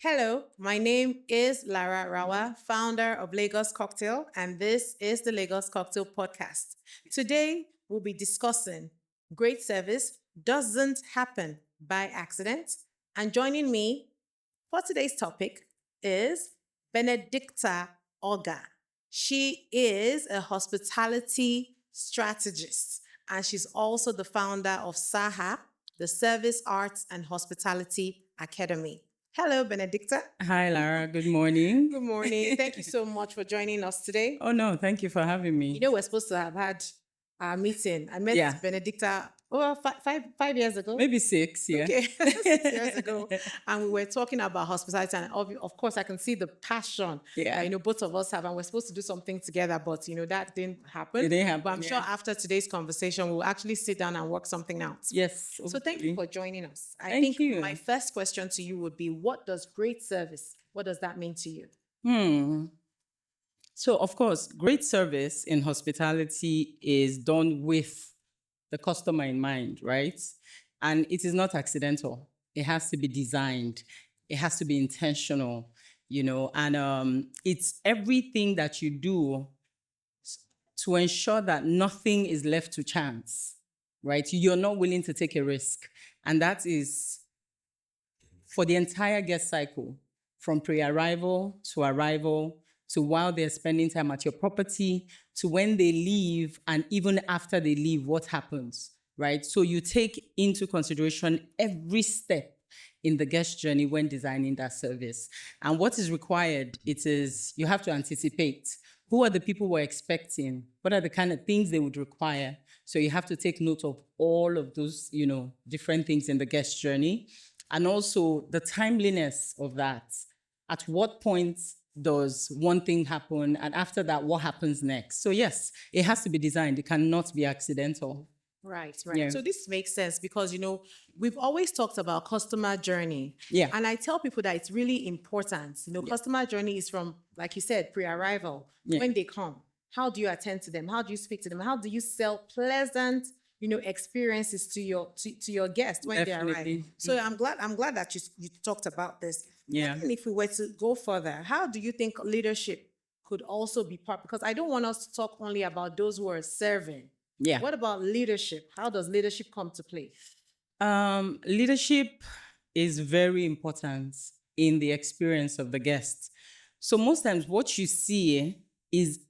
Hello, my name is Lara Rawa, founder of Lagos Cocktail, and this is the Lagos Cocktail Podcast. Today, we'll be discussing great service doesn't happen by accident. And joining me for today's topic is Benedicta Oga. She is a hospitality strategist, and she's also the founder of SAHA, the Service Arts and Hospitality Academy. Hello, Benedicta. Hi, Lara. Good morning. Good morning. Thank you so much for joining us today. Oh, no, thank you for having me. You know, we're supposed to have had our meeting. I met Benedicta five years ago. Maybe 6, yeah. Okay, 6 years ago. And we were talking about hospitality. And of course, I can see the passion that, both of us have. And we're supposed to do something together, but, that didn't happen. It didn't happen. But I'm sure after today's conversation, we'll actually sit down and work something out. Yes. So thank you for joining us. I Thank think you. my first question to you would be, what does great service, what does that mean to you? So, of course, great service in hospitality is done with the customer in mind, right? And it is not accidental. It has to be designed. It has to be intentional, and it's everything that you do to ensure that nothing is left to chance, right? You're not willing to take a risk. And that is for the entire guest cycle, from pre-arrival to arrival, to while they're spending time at your property, to when they leave, and even after they leave, what happens, right? So you take into consideration every step in the guest journey when designing that service. And what is required, you have to anticipate who are the people we're expecting, what are the kind of things they would require. So you have to take note of all of those, different things in the guest journey. And also the timeliness of that. At what point does one thing happen? And after that, what happens next? So yes, it has to be designed. It cannot be accidental. Right. Yeah. So this makes sense because, we've always talked about customer journey. Yeah. And I tell people that it's really important. Customer journey is from, like you said, pre-arrival, when they come. How do you attend to them? How do you speak to them? How do you sell pleasant, experiences to your guests when they arrive? So I'm glad that you talked about this. Yeah. And if we were to go further, how do you think leadership could also be part? Because I don't want us to talk only about those who are serving. Yeah. What about leadership? How does leadership come to play? Leadership is very important in the experience of the guests. So most times what you see is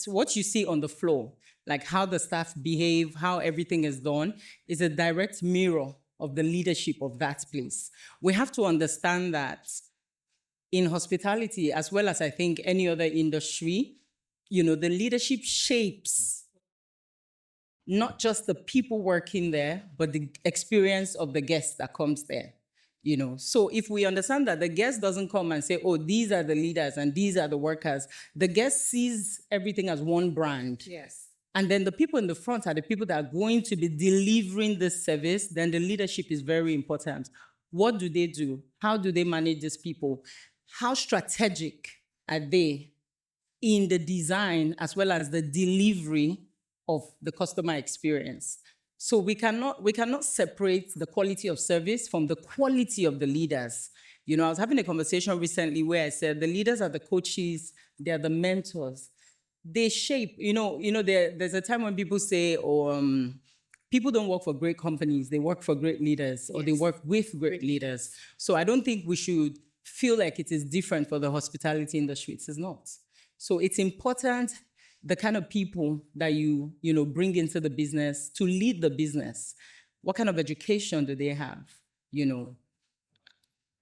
what you see on the floor, like how the staff behave, how everything is done, is a direct mirror of the leadership of that place. We have to understand that in hospitality, as well as I think any other industry, the leadership shapes not just the people working there, but the experience of the guest that comes there. So if we understand that the guest doesn't come and say, oh, these are the leaders and these are the workers, the guest sees everything as one brand. Yes. And then the people in the front are the people that are going to be delivering this service. Then the leadership is very important. What do they do? How do they manage these people? How strategic are they in the design as well as the delivery of the customer experience? So we cannot separate the quality of service from the quality of the leaders. I was having a conversation recently where I said the leaders are the coaches, they're the mentors. They shape, there's a time when people say, people don't work for great companies, they work for great leaders, or they work with great leaders. So I don't think we should feel like it is different for the hospitality industry. It is not. So it's important the kind of people that you bring into the business to lead the business. What kind of education do they have?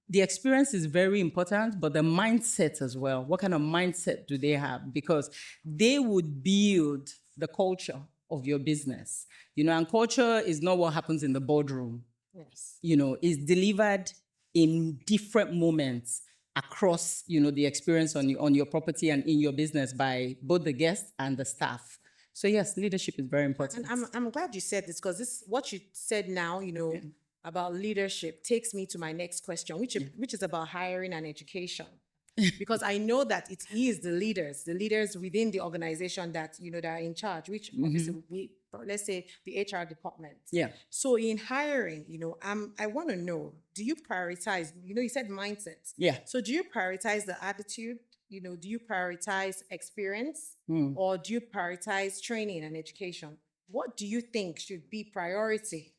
The experience is very important, but the mindset as well. What kind of mindset do they have? Because they would build the culture of your business. And culture is not what happens in the boardroom. Yes. It's delivered in different moments across, the experience on your property and in your business by both the guests and the staff. So yes, leadership is very important. And I'm glad you said this because what you said now, about leadership takes me to my next question, which is about hiring and education. Because I know that it is the leaders within the organization that, that are in charge, which obviously let's say the HR department. Yeah. So in hiring, I want to know, do you prioritize, you said mindset. Yeah. So do you prioritize the attitude? Do you prioritize experience or do you prioritize training and education? What do you think should be priority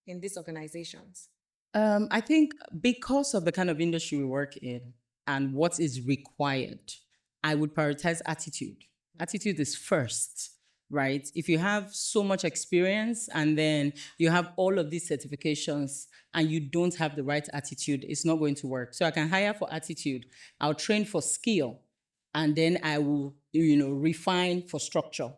in these organizations? I think because of the kind of industry we work in and what is required, I would prioritize attitude. Attitude is first, right? If you have so much experience and then you have all of these certifications and you don't have the right attitude, it's not going to work. So I can hire for attitude, I'll train for skill, and then I will, refine for structure.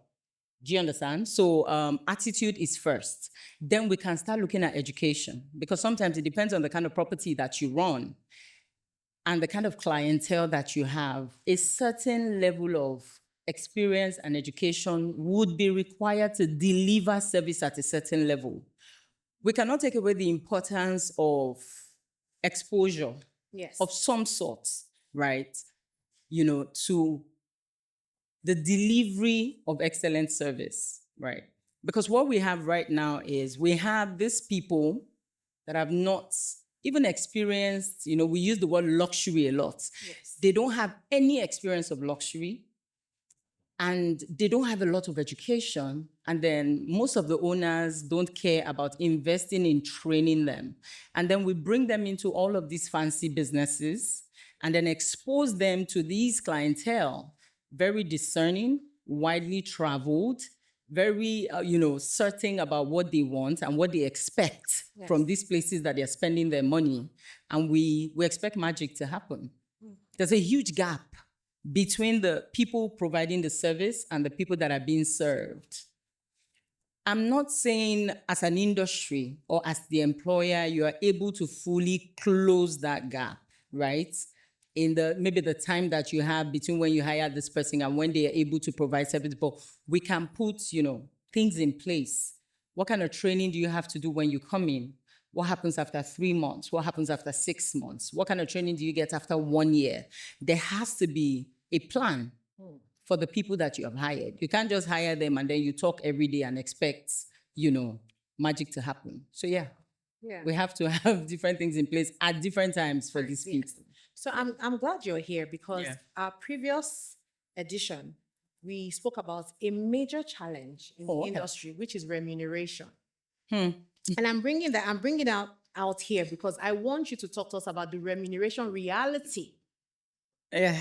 Do you understand? So attitude is first. Then we can start looking at education, because sometimes it depends on the kind of property that you run and the kind of clientele that you have. A certain level of experience and education would be required to deliver service at a certain level. We cannot take away the importance of exposure Yes. of some sort, right? To the delivery of excellent service, right? Because what we have right now is we have these people that have not even experienced, we use the word luxury a lot. Yes. They don't have any experience of luxury and they don't have a lot of education. And then most of the owners don't care about investing in training them. And then we bring them into all of these fancy businesses and then expose them to these clientele, very discerning, widely traveled, very, certain about what they want and what they expect from these places that they're spending their money. And we expect magic to happen. There's a huge gap between the people providing the service and the people that are being served. I'm not saying as an industry or as the employer, you are able to fully close that gap, right? In maybe the time that you have between when you hire this person and when they are able to provide service, but we can put, things in place. What kind of training do you have to do when you come in? What happens after 3 months? What happens after 6 months? What kind of training do you get after 1 year? There has to be a plan for the people that you have hired. You can't just hire them and then you talk every day and expect, magic to happen. So yeah, we have to have different things in place at different times for these people. So I'm glad you're here because our previous edition, we spoke about a major challenge in the industry, which is remuneration. And I'm bringing out here because I want you to talk to us about the remuneration reality. Yeah.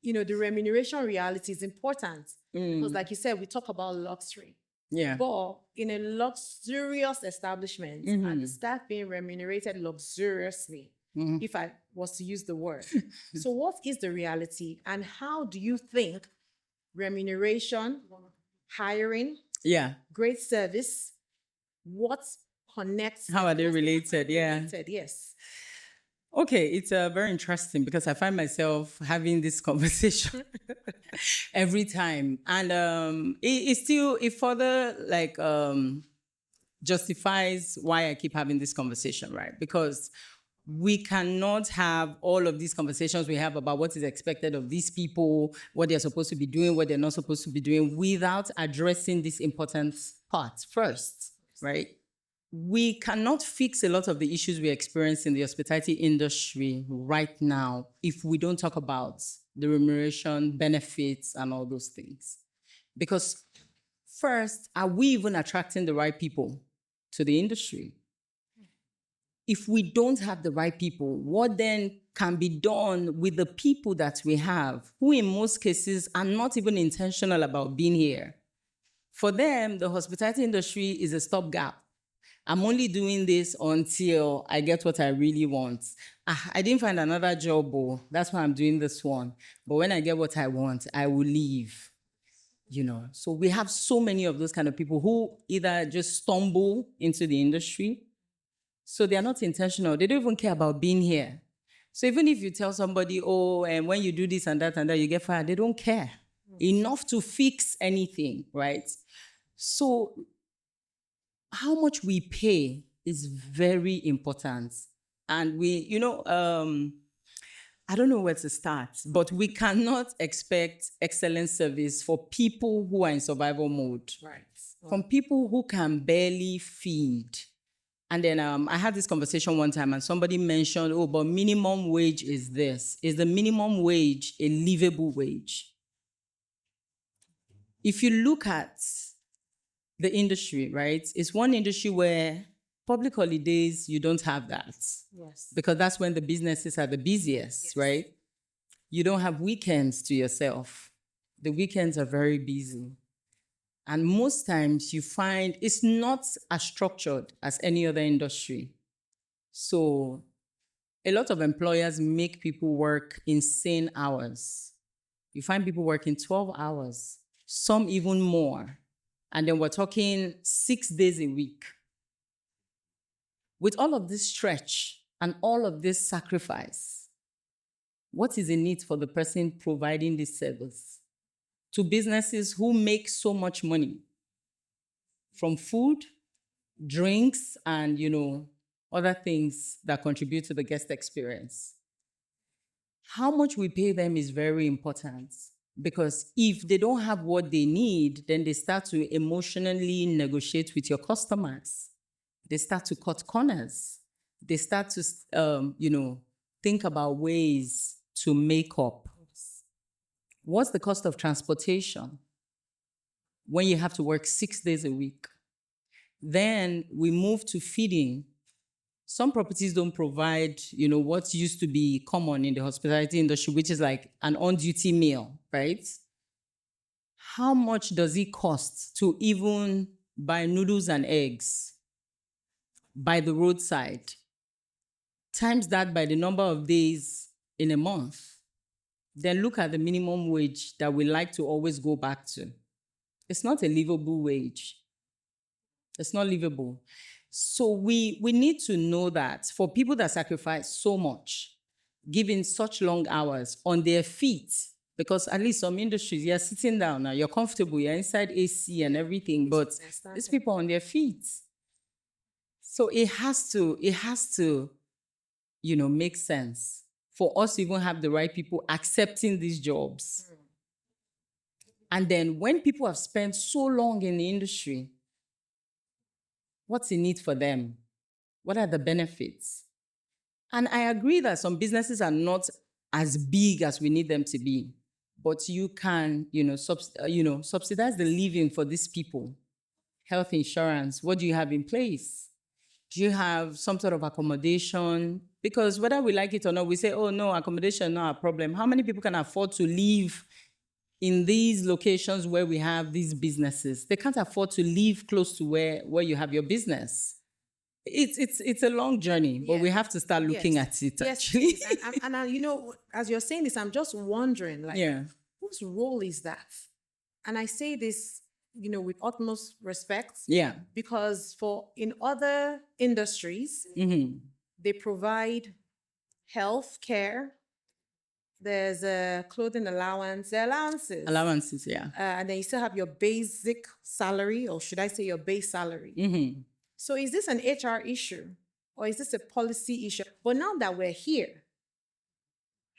The remuneration reality is important because, like you said, we talk about luxury. Yeah. But in a luxurious establishment, and the staff being remunerated luxuriously, if I was to use the word. So what is the reality and how do you think remuneration, hiring, great service, what connects? How are they related? Yeah. Yes. Okay, it's very interesting because I find myself having this conversation every time, and it further justifies why I keep having this conversation, right? Because we cannot have all of these conversations we have about what is expected of these people, what they're supposed to be doing, what they're not supposed to be doing, without addressing this important part first, right? We cannot fix a lot of the issues we experience in the hospitality industry right now if we don't talk about the remuneration, benefits, and all those things. Because first, are we even attracting the right people to the industry? If we don't have the right people, what then can be done with the people that we have, who in most cases are not even intentional about being here? For them, the hospitality industry is a stopgap. I'm only doing this until I get what I really want. I didn't find another job, that's why I'm doing this one. But when I get what I want, I will leave. So we have so many of those kind of people who either just stumble into the industry. So they are not intentional. They don't even care about being here. So even if you tell somebody, and when you do this and that, you get fired, they don't care enough to fix anything, right? So how much we pay is very important. And I don't know where to start, but we cannot expect excellent service for people who are in survival mode. Right. from people who can barely feed. And then I had this conversation one time and somebody mentioned, oh, but minimum wage is this. Is the minimum wage a livable wage? If you look at the industry, right, it's one industry where public holidays, you don't have that. Yes. Because that's when the businesses are the busiest, Yes. right? You don't have weekends to yourself. The weekends are very busy. And most times you find it's not as structured as any other industry. So a lot of employers make people work insane hours. You find people working 12 hours, some even more. And then we're talking 6 days a week. With all of this stretch and all of this sacrifice, what is the need for the person providing this service to businesses who make so much money from food, drinks, and other things that contribute to the guest experience? How much we pay them is very important, because if they don't have what they need, then they start to emotionally negotiate with your customers. They start to cut corners. They start to, think about ways to make up. What's the cost of transportation when you have to work 6 days a week? Then we move to feeding. Some properties don't provide, what used to be common in the hospitality industry, which is like an on-duty meal, right? How much does it cost to even buy noodles and eggs by the roadside? Times that by the number of days in a month. Then look at the minimum wage that we like to always go back to. It's not a livable wage. It's not livable. So we need to know that for people that sacrifice so much, giving such long hours on their feet, because at least some industries, you're sitting down now, you're comfortable, you're inside AC and everything, but these people are on their feet. So it has to, make sense for us to even have the right people accepting these jobs. And then when people have spent so long in the industry, what's in it for them? What are the benefits? And I agree that some businesses are not as big as we need them to be, but you can, subsidize the living for these people. Health insurance, what do you have in place? Do you have some sort of accommodation? Because whether we like it or not, we say, oh no, accommodation not a problem. How many people can afford to live in these locations where we have these businesses? They can't afford to live close to where you have your business. It's a long journey, but we have to start looking at it, actually. Yes. And as you're saying this, I'm just wondering, like, whose role is that? And I say this, with utmost respect. Yeah. Because in other industries, they provide health care. There's a clothing allowance, there are allowances. Allowances, yeah. And then you still have your basic salary, or should I say your base salary? So is this an HR issue, or is this a policy issue? But now that we're here,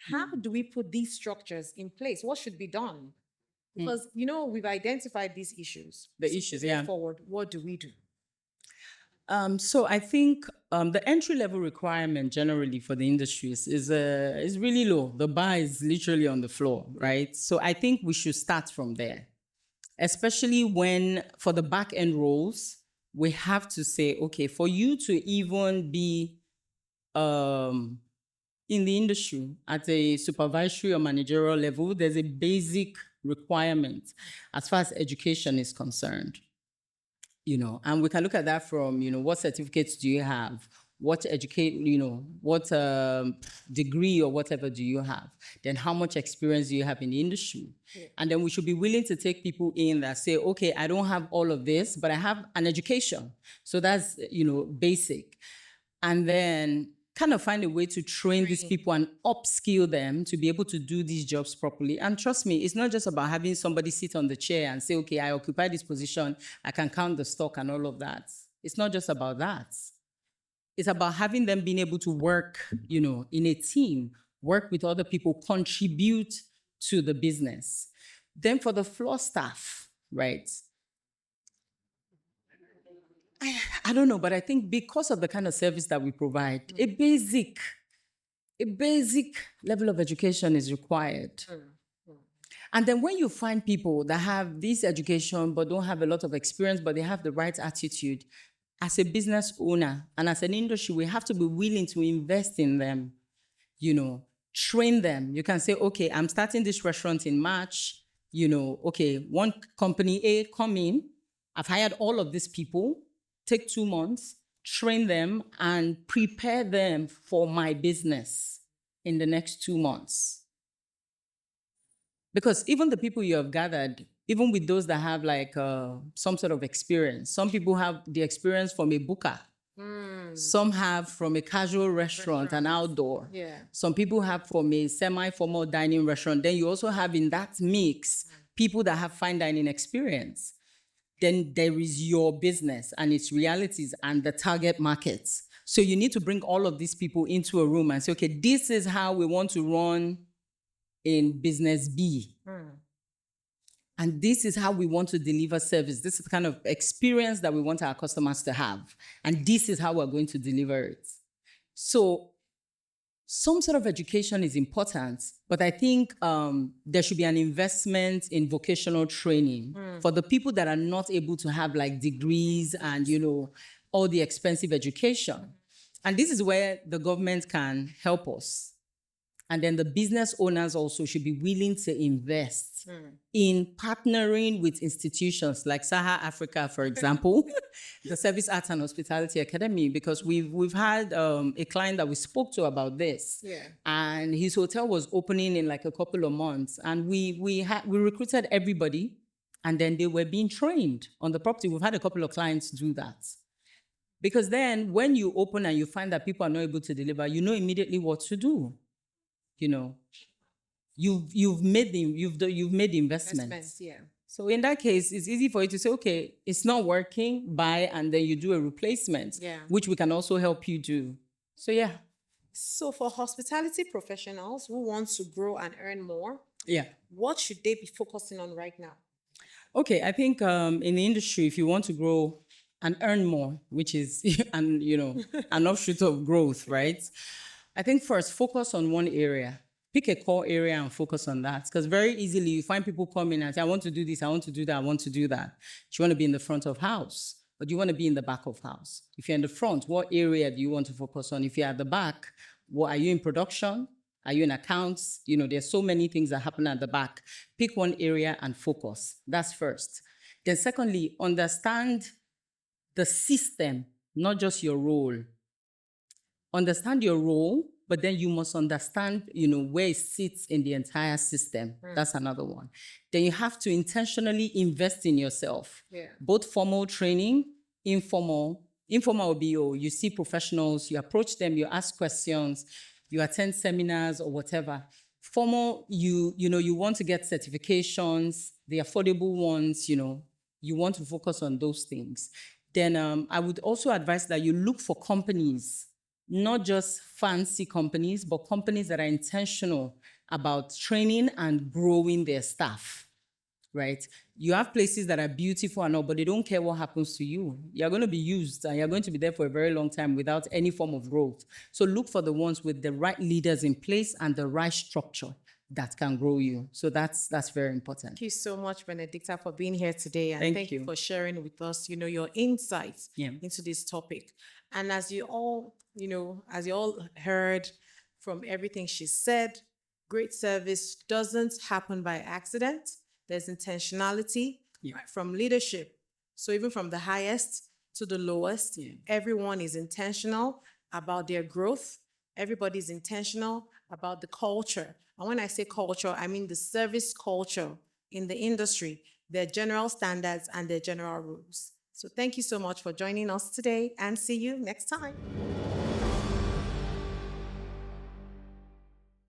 how do we put these structures in place? What should be done? Because, we've identified these issues. The issues, yeah. Forward, what do we do? So I think the entry-level requirement generally for the industries is really low. The bar is literally on the floor, right? So I think we should start from there, especially when for the back-end roles, we have to say, okay, for you to even be in the industry at a supervisory or managerial level, there's a basic requirement as far as education is concerned. And we can look at that from, what certificates do you have? What what degree or whatever do you have? Then how much experience do you have in the industry? Yeah. And then we should be willing to take people in that say, okay, I don't have all of this, but I have an education. So that's, basic. And then kind of find a way to train these people and upskill them to be able to do these jobs properly. And trust me, it's not just about having somebody sit on the chair and say, okay, I occupy this position, I can count the stock and all of that. It's not just about that. It's about having them being able to work, in a team, work with other people, contribute to the business. Then for the floor staff, right? I don't know, but I think because of the kind of service that we provide, a basic level of education is required. And then when you find people that have this education but don't have a lot of experience, but they have the right attitude, as a business owner and as an industry, we have to be willing to invest in them, train them. You can say, okay, I'm starting this restaurant in March, okay, one company A come in, I've hired all of these people, take 2 months, train them and prepare them for my business in the next 2 months. Because even the people you have gathered, even with those that have like some sort of experience, some people have the experience from a booker. Some have from a casual restaurant, an outdoor. Yeah. Some people have from a semi-formal dining restaurant. Then you also have in that mix people that have fine dining experience. Then there is your business and its realities and the target markets. So you need to bring all of these people into a room and say, okay, this is how we want to run in business B. And this is how we want to deliver service. This is the kind of experience that we want our customers to have. And this is how we're going to deliver it. So some sort of education is important, but I think there should be an investment in vocational training for the people that are not able to have like degrees and, all the expensive education. And this is where the government can help us. And then the business owners also should be willing to invest in partnering with institutions like Saha Africa, for example, the Service Arts and Hospitality Academy, because we've had a client that we spoke to about this. Yeah. And his hotel was opening in like a couple of months. And we recruited everybody, and then they were being trained on the property. We've had a couple of clients do that. Because then when you open and you find that people are not able to deliver, you know immediately what to do. You've made the investments. Yeah. So in that case, it's easy for you to say, okay, it's not working, buy, and then you do a replacement, which we can also help you do. So yeah. So for hospitality professionals who want to grow and earn more, Yeah. what should they be focusing on right now? Okay, I think in the industry, if you want to grow and earn more, which is an offshoot of growth, right? I think first focus on one area. Pick a core area and focus on that. Because very easily you find people coming and say, I want to do this, I want to do that, I want to do that. Do you want to be in the front of house? Or do you want to be in the back of house? If you're in the front, what area do you want to focus on? If you're at the back, are you in production? Are you in accounts? There's so many things that happen at the back. Pick one area and focus. That's first. Then secondly, understand the system, not just your role. Understand your role, but then you must understand, where it sits in the entire system. That's another one. Then you have to intentionally invest in yourself. Yeah. Both formal training, informal. Informal will be you see professionals, you approach them, you ask questions, you attend seminars or whatever. Formal, you want to get certifications, the affordable ones, you want to focus on those things. Then I would also advise that you look for companies, not just fancy companies, but companies that are intentional about training and growing their staff, right? You have places that are beautiful and all, but they don't care what happens to you. You're going to be used and you're going to be there for a very long time without any form of growth. So look for the ones with the right leaders in place and the right structure that can grow you. So that's very important. Thank you so much, Benedicta, for being here today. And Thank thank you you. for sharing with us, your insights Yeah. into this topic. And as you all heard from everything she said, great service doesn't happen by accident. There's intentionality right, from leadership. So even from the highest to the lowest, everyone is intentional about their growth. Everybody's intentional about the culture. And when I say culture, I mean the service culture in the industry, their general standards and their general rules. So thank you so much for joining us today and see you next time.